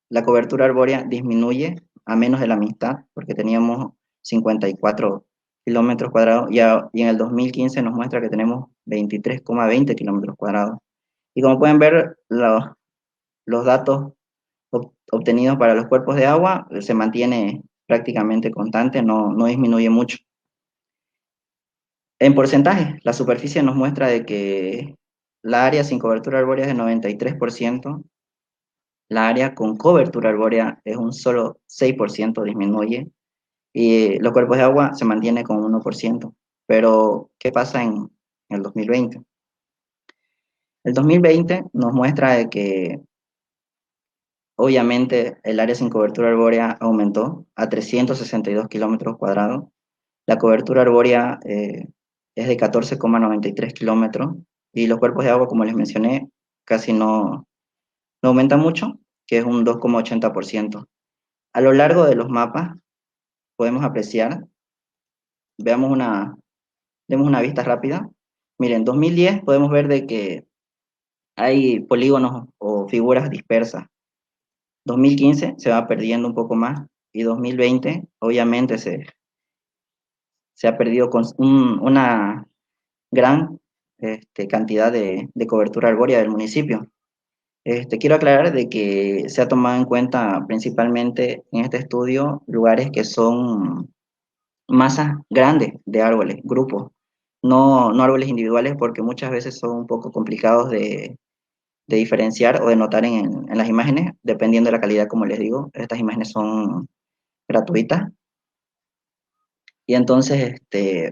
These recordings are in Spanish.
la cobertura arbórea disminuye a menos de la mitad, porque teníamos 54 kilómetros cuadrados y en el 2015 nos muestra que tenemos 23,20 kilómetros cuadrados. Y como pueden ver, los datos obtenidos para los cuerpos de agua se mantiene prácticamente constante, no disminuye mucho. En porcentaje, la superficie nos muestra de que la área sin cobertura arbórea es de 93%, la área con cobertura arbórea es un solo 6%, disminuye, y los cuerpos de agua se mantiene con 1%. Pero, ¿qué pasa en el 2020? El 2020 nos muestra de que obviamente el área sin cobertura arbórea aumentó a 362 kilómetros cuadrados. La cobertura arbórea es de 14,93 kilómetros y los cuerpos de agua, como les mencioné, casi no aumenta mucho, que es un 2,80%. A lo largo de los mapas podemos apreciar, veamos demos una vista rápida. Miren, en 2010 podemos ver de que hay polígonos o figuras dispersas. 2015 se va perdiendo un poco más y 2020 obviamente se ha perdido con una gran cantidad de cobertura arbórea del municipio. Quiero aclarar de que se ha tomado en cuenta principalmente en este estudio lugares que son masas grandes de árboles, grupos, no árboles individuales porque muchas veces son un poco complicados de diferenciar o de notar en las imágenes, dependiendo de la calidad, como les digo. Estas imágenes son gratuitas. Y entonces,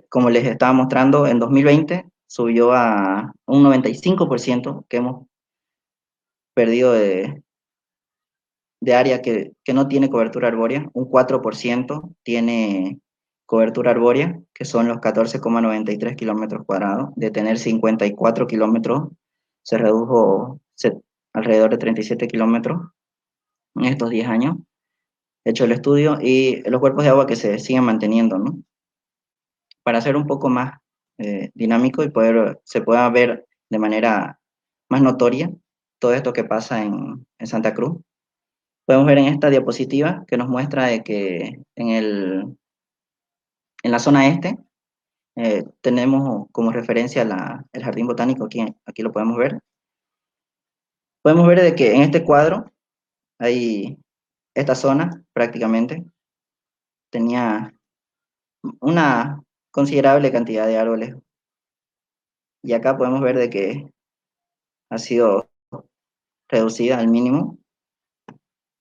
como les estaba mostrando, en 2020 subió a un 95% que hemos perdido de área que no tiene cobertura arbórea, un 4% tiene cobertura arbórea, que son los 14,93 kilómetros cuadrados. De tener 54 kilómetros, se redujo alrededor de 37 kilómetros en estos 10 años, hecho el estudio, y los cuerpos de agua que se siguen manteniendo, ¿no? Para hacer un poco más dinámico y se pueda ver de manera más notoria todo esto que pasa en Santa Cruz. Podemos ver en esta diapositiva que nos muestra de que en la zona este tenemos como referencia el jardín botánico, aquí lo podemos ver. Podemos ver de que en este cuadro hay esta zona prácticamente tenía una considerable cantidad de árboles y acá podemos ver de que ha sido reducida al mínimo.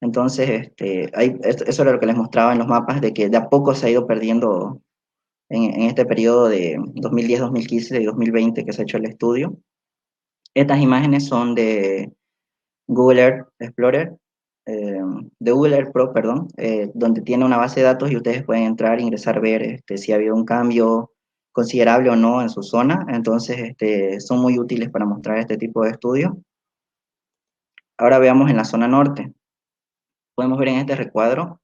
Entonces, eso era lo que les mostraba en los mapas, de que de a poco se ha ido perdiendo en este periodo de 2010, 2015 y 2020 que se ha hecho el estudio. Estas imágenes son de Google Earth Explorer, de Google Earth Pro, perdón, donde tiene una base de datos y ustedes pueden entrar, ingresar, ver si ha habido un cambio considerable o no en su zona. Entonces, son muy útiles para mostrar este tipo de estudios. Ahora veamos en la zona norte. Podemos ver en este recuadro,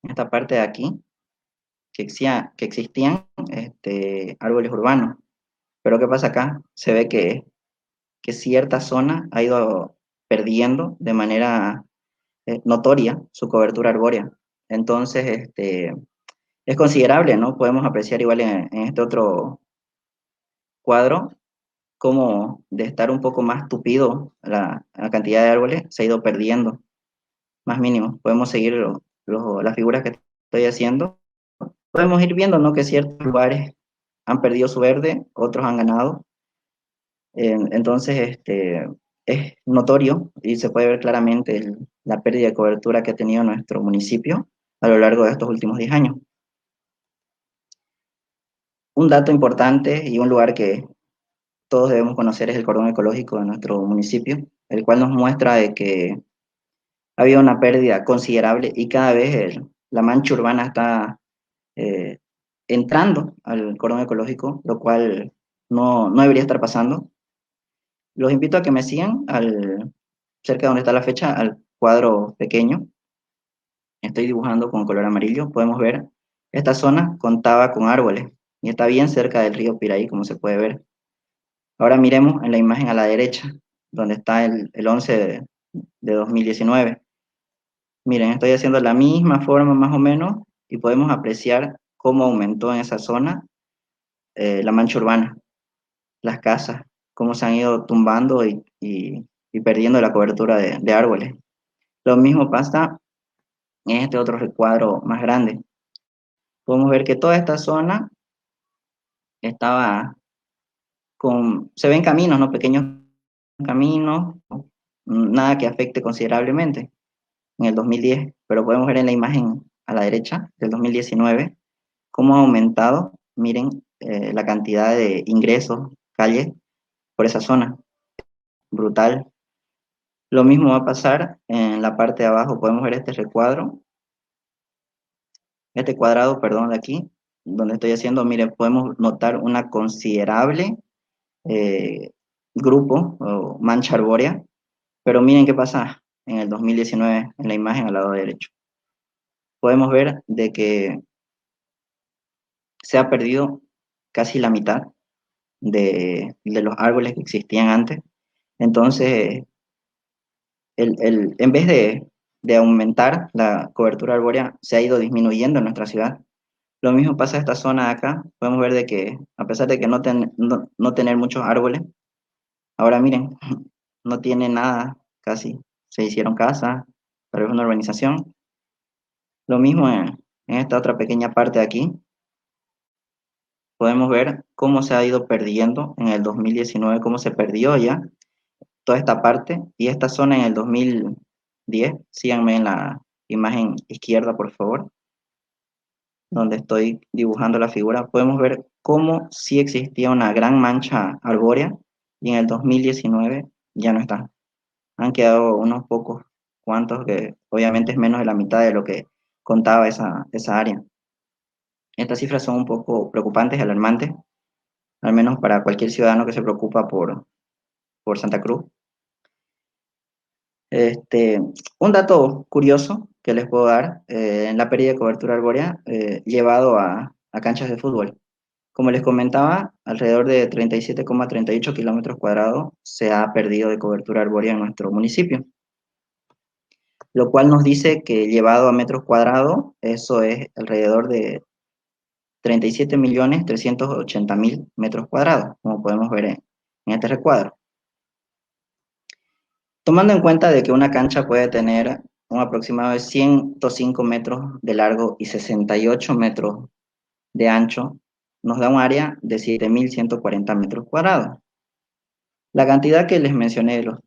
en esta parte de aquí, que existían árboles urbanos. Pero ¿qué pasa acá? Se ve que cierta zona ha ido perdiendo de manera notoria su cobertura arbórea. Entonces, es considerable, ¿no? Podemos apreciar igual en este otro cuadro cómo de estar un poco más tupido la cantidad de árboles se ha ido perdiendo, más mínimo. Podemos seguir las figuras que estoy haciendo. Podemos ir viendo, ¿no? Que ciertos lugares han perdido su verde, otros han ganado. Entonces, es notorio y se puede ver claramente la pérdida de cobertura que ha tenido nuestro municipio a lo largo de estos últimos 10 años. Un dato importante y un lugar que todos debemos conocer es el cordón ecológico de nuestro municipio, el cual nos muestra de que ha habido una pérdida considerable y cada vez la mancha urbana está eh, entrando al cordón ecológico, lo cual no debería estar pasando. Los invito a que me sigan cerca de donde está la fecha, al cuadro pequeño. Estoy dibujando con color amarillo. Podemos ver, esta zona contaba con árboles y está bien cerca del río Piraí, como se puede ver. Ahora miremos en la imagen a la derecha. donde está el 11 de 2019. Miren, estoy haciendo la misma forma más o menos y podemos apreciar cómo aumentó en esa zona la mancha urbana, las casas, cómo se han ido tumbando y perdiendo la cobertura de árboles. Lo mismo pasa en este otro recuadro más grande. Podemos ver que toda esta zona estaba se ven caminos, ¿no? Pequeños caminos, nada que afecte considerablemente en el 2010, pero podemos ver en la imagen a la derecha del 2019 cómo ha aumentado, miren, la cantidad de ingresos, calles por esa zona, brutal. Lo mismo va a pasar en la parte de abajo, podemos ver este recuadro, este cuadrado, perdón, de aquí, donde estoy haciendo, miren, podemos notar una considerable eh, grupo o mancha arbórea, pero miren qué pasa en el 2019 en la imagen al lado derecho. Podemos ver de que se ha perdido casi la mitad de los árboles que existían antes. Entonces, en vez de aumentar la cobertura arbórea, se ha ido disminuyendo en nuestra ciudad. Lo mismo pasa en esta zona de acá. Podemos ver de que, a pesar de que no tener muchos árboles, ahora miren, no tiene nada casi. Se hicieron casas, tal vez una urbanización. Lo mismo en esta otra pequeña parte de aquí. Podemos ver cómo se ha ido perdiendo en el 2019, cómo se perdió ya toda esta parte y esta zona en el 2010. Síganme en la imagen izquierda, por favor, donde estoy dibujando la figura. Podemos ver cómo sí existía una gran mancha arbórea y en el 2019 ya no está. Han quedado unos pocos cuantos que obviamente es menos de la mitad de lo que contaba esa área. Estas cifras son un poco preocupantes y alarmantes, al menos para cualquier ciudadano que se preocupa por Santa Cruz. Este, un dato curioso que les puedo dar en la pérdida de cobertura arbórea llevado a canchas de fútbol. Como les comentaba, alrededor de 37,38 kilómetros cuadrados se ha perdido de cobertura arbórea en nuestro municipio, lo cual nos dice que llevado a metros cuadrados, eso es alrededor de 37.380.000 metros cuadrados, como podemos ver en este recuadro. Tomando en cuenta de que una cancha puede tener un aproximado de 105 metros de largo y 68 metros de ancho, nos da un área de 7.140 metros cuadrados. La cantidad que les mencioné de los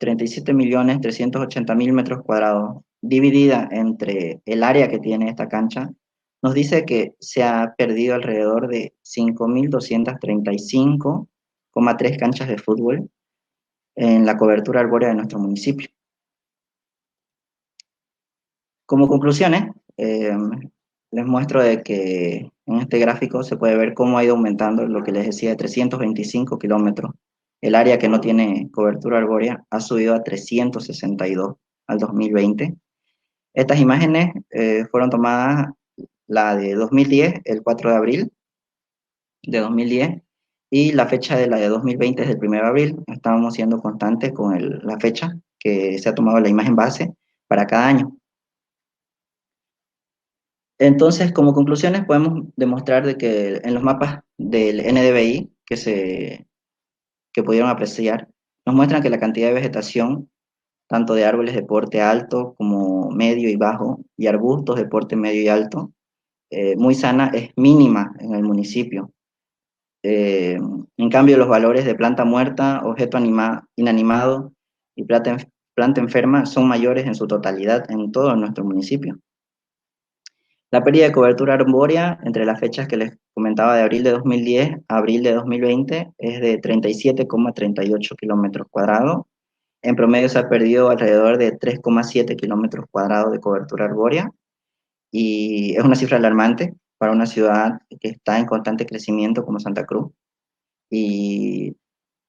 37.380.000 metros cuadrados, dividida entre el área que tiene esta cancha, nos dice que se ha perdido alrededor de 5.235,3 canchas de fútbol en la cobertura arbórea de nuestro municipio. Como conclusiones, les muestro de que en este gráfico se puede ver cómo ha ido aumentando lo que les decía de 325 kilómetros. El área que no tiene cobertura arbórea ha subido a 362 al 2020. Estas imágenes fueron tomadas la de 2010, el 4 de abril de 2010, y la fecha de la de 2020 es del 1 de abril. Estábamos siendo constantes con la fecha que se ha tomado la imagen base para cada año. Entonces, como conclusiones, podemos demostrar de que en los mapas del NDVI que pudieron apreciar, nos muestran que la cantidad de vegetación, tanto de árboles de porte alto como medio y bajo, y arbustos de porte medio y alto, muy sana, es mínima en el municipio. En cambio, los valores de planta muerta, objeto inanimado y planta enferma son mayores en su totalidad en todo nuestro municipio. La pérdida de cobertura arbórea entre las fechas que les comentaba de abril de 2010 a abril de 2020 es de 37,38 kilómetros cuadrados. En promedio se ha perdido alrededor de 3,7 kilómetros cuadrados de cobertura arbórea y es una cifra alarmante para una ciudad que está en constante crecimiento como Santa Cruz y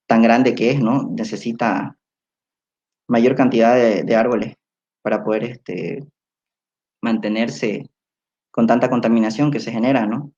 tan grande que es, ¿no? Necesita mayor cantidad de árboles para poder mantenerse con tanta contaminación que se genera, ¿no?